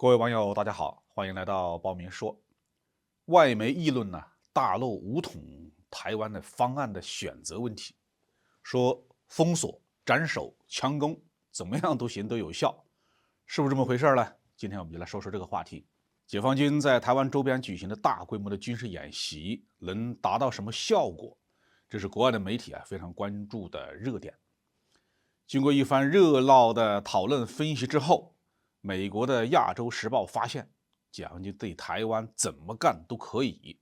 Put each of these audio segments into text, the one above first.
各位网友，大家好，欢迎来到包明说。外媒议论呢，大陆武统台湾的方案的选择问题，说封锁、斩首、强攻，怎么样都行，都有效，是不是这么回事呢？今天我们就来说说这个话题。解放军在台湾周边举行的大规模的军事演习，能达到什么效果？这是国外的媒体非常关注的热点。经过一番热闹的讨论分析之后，美国的《亚洲时报》发现，解放军对台湾怎么干都可以。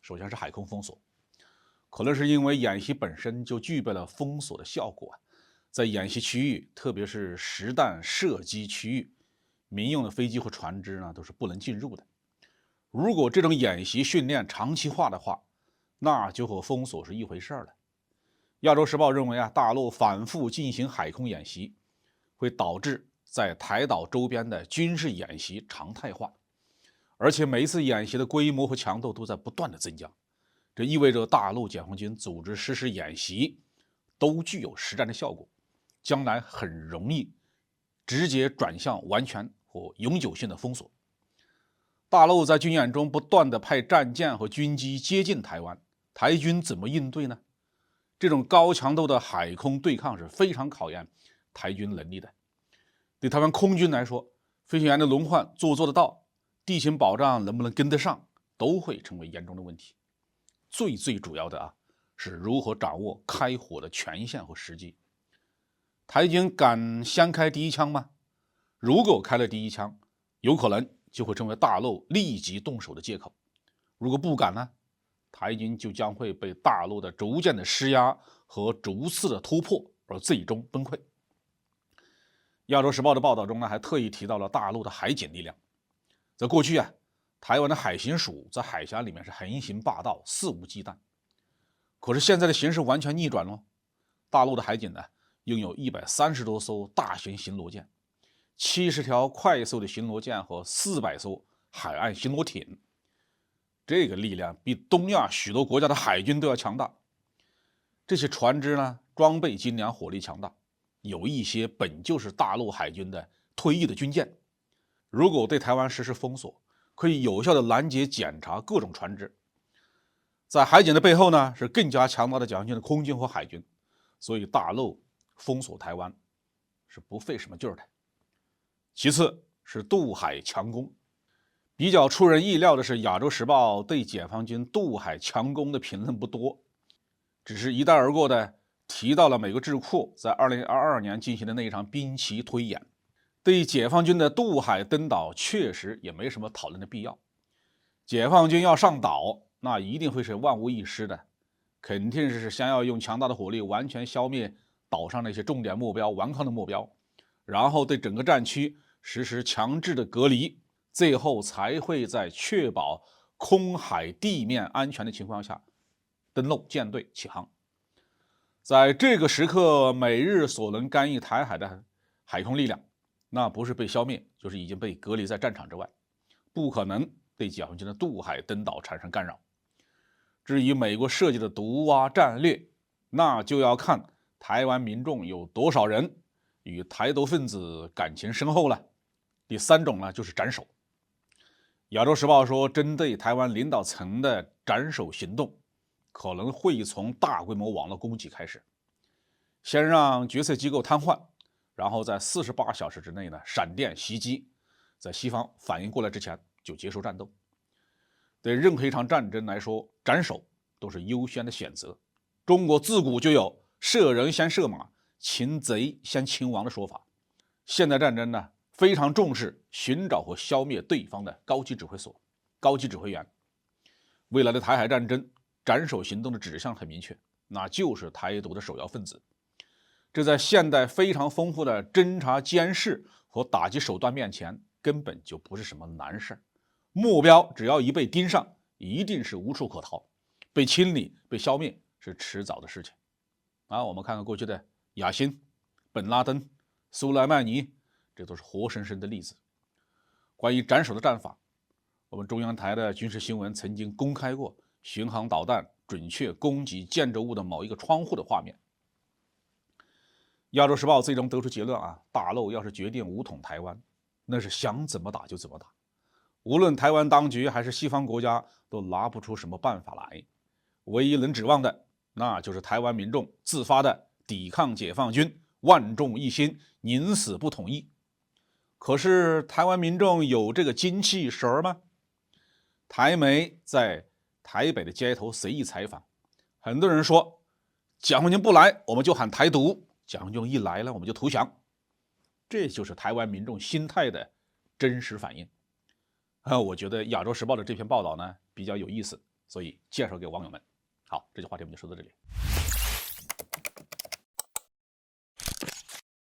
首先是海空封锁，可能是因为演习本身就具备了封锁的效果，在演习区域，特别是实弹射击区域，民用的飞机和船只呢都是不能进入的。如果这种演习训练长期化的话，那就和封锁是一回事了。亚洲时报认为大陆反复进行海空演习，会导致在台岛周边的军事演习常态化，而且每一次演习的规模和强度都在不断的增加。这意味着大陆解放军组织实施演习都具有实战的效果，将来很容易直接转向完全或永久性的封锁。大陆在军演中不断的派战舰和军机接近台湾，台军怎么应对呢？这种高强度的海空对抗是非常考验台军能力的。对台湾空军来说，飞行员的轮换做不做得到，地形保障能不能跟得上，都会成为严重的问题。最主要的是如何掌握开火的权限和时机。台军敢先开第一枪吗？如果开了第一枪，有可能就会成为大陆立即动手的借口。如果不敢呢，台军就将会被大陆的逐渐的施压和逐次的突破而最终崩溃。亚洲时报的报道中呢，还特意提到了大陆的海警力量。在过去台湾的海巡署在海峡里面是横行霸道，肆无忌惮。可是现在的形势完全逆转了，大陆的海警呢，拥有130多艘大型巡逻舰、70条快速的巡逻舰和400艘海岸巡逻艇。这个力量比东亚许多国家的海军都要强大。这些船只呢，装备精良，火力强大，有一些本就是大陆海军的退役的军舰。如果对台湾实施封锁，可以有效的拦截检查各种船只。在海警的背后呢，是更加强大的解放军的空军和海军，所以大陆封锁台湾是不费什么劲儿的。其次是渡海强攻。比较出人意料的是，《亚洲时报》对解放军渡海强攻的评论不多，只是一带而过的提到了美国智库在2022年进行的那一场兵棋推演。对解放军的渡海登岛确实也没什么讨论的必要。解放军要上岛，那一定会是万无一失的，肯定是先要用强大的火力完全消灭岛上那些重点目标、顽抗的目标，然后对整个战区实施强制的隔离，最后才会在确保空海地面安全的情况下登陆舰队起航。在这个时刻，美日所能干预台海的海空力量，那不是被消灭，就是已经被隔离在战场之外，不可能对解放军的渡海登岛产生干扰。至于美国设计的毒蛙战略，那就要看台湾民众有多少人与台独分子感情深厚了。第三种呢，就是斩首。亚洲时报说，针对台湾领导层的斩首行动，可能会从大规模网络攻击开始，先让决策机构瘫痪，然后在48小时之内呢，闪电袭击，在西方反应过来之前就结束战斗。对任何一场战争来说，斩首都是优先的选择。中国自古就有射人先射马，擒贼先擒王的说法。现代战争呢，非常重视寻找和消灭对方的高级指挥所、高级指挥员。未来的台海战争，斩首行动的指向很明确，那就是台独的首要分子。这在现代非常丰富的侦察、监视和打击手段面前，根本就不是什么难事。目标只要一被盯上，一定是无处可逃，被清理、被消灭是迟早的事情。我们看看过去的雅辛、本拉登、苏莱曼尼，这都是活生生的例子。关于斩首的战法，我们中央台的军事新闻曾经公开过巡航导弹准确攻击建筑物的某一个窗户的画面。亚洲时报最终得出结论大陆要是决定武统台湾，那是想怎么打就怎么打，无论台湾当局还是西方国家都拿不出什么办法来，唯一能指望的那就是台湾民众自发的抵抗解放军，万众一心，宁死不统一。可是台湾民众有这个精气神吗？台媒在台北的街头随意采访，很多人说蒋渭军不来我们就喊台独，蒋渭军一来了我们就投降。这就是台湾民众心态的真实反应。我觉得亚洲时报的这篇报道呢比较有意思，所以介绍给网友们。好，这期话题我们就说到这里。